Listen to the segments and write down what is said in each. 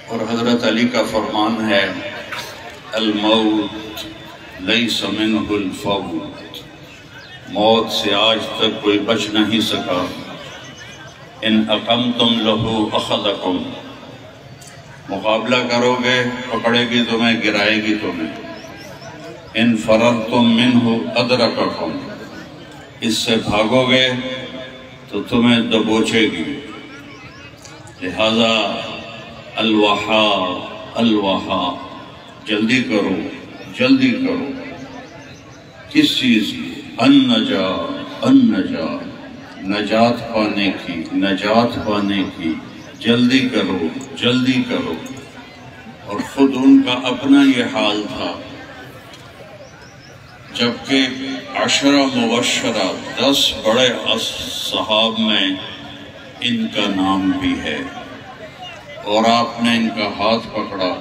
اور حضرت علی کا فرمان ہے الموت لیس منہ الفوت، موت سے آج تک کوئی بچ نہیں سکا۔ ان اقمتم لہو اخذکم، مقابلہ کرو گے پکڑے گی تمہیں، گرائے گی تمہیں۔ ان فررتم منہ ادرککم، اس سے بھاگو گے تو تمہیں دبوچے گی۔ لہذا الوحا الوحا، جلدی کرو جلدی کرو۔ کس چیز کی؟ النجا، نجات پانے کی، نجات پانے کی، جلدی کرو جلدی کرو۔ اور خود ان کا اپنا یہ حال تھا، جبکہ 10 مبشرہ 10 بڑے صحاب میں ان کا نام بھی ہے، اور آپ نے ان کا ہاتھ پکڑا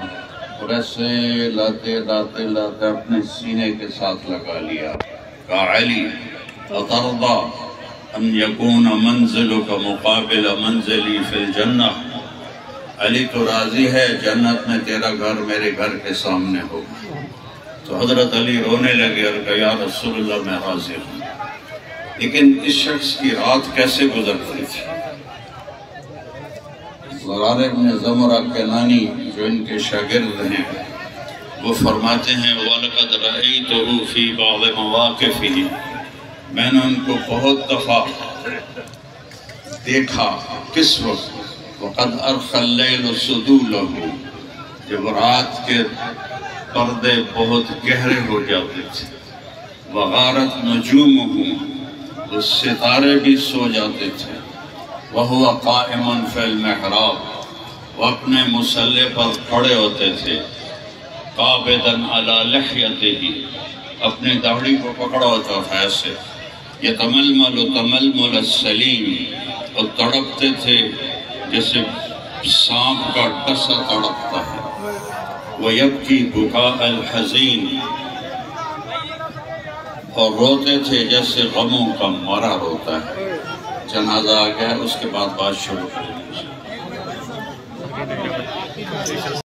اور ایسے لاتے لاتے لاتے اپنے سینے کے ساتھ لگا لیا۔ کہا علی اترضى ان یکون منزلک مقابل منزلی فی الجنہ، علی تو راضی ہے جنت میں تیرا گھر میرے گھر کے سامنے ہو۔ تو حضرت علی رونے لگے اور کہا یا رسول اللہ میں حاضر ہوں۔ لیکن اس شخص کی رات کیسے گزرتی تھی؟ ضرار ابن زمرہ کنانی جو ان کے شاگرد ہیں، وہ فرماتے ہیں وَلَقَدْ رَأَيْتُهُ فِي بَعْضِ مَوَاقِفِهِ، میں نے ان کو بہت دفعہ دیکھا۔ کس وقت؟ وَقَدْ أَرْخَ اللَّيْلُ سُدُولَهُ، جب رات کے پردے بہت گہرے ہو جاتے تھے۔ وَغَارَتْ نُجُومُهُ، وہ ستارے بھی سو جاتے تھے۔ وَهُوَ قَائِمٌ فِي الْمِحْرَابِ، وہ اپنے مصلی پر کھڑے ہوتے تھے۔ قَابِضًا عَلَى لِحْيَتِهِ، اپنی داڑھی کو پکڑا ہوتا تھا ایسے۔ يَتَمَلْمَلُ تَمَلْمُلَ السَّلِيمِ، وہ تڑپتے تھے جیسے سانپ کا ڈسا تڑپتا ہے۔ وَيَبْكِي بُكَاءَ الْحَزِينِ، اور روتے تھے جیسے غموں کا مارا روتا ہے۔ جنازہ آ گیا، اس کے بعد بات شروع کریں گے۔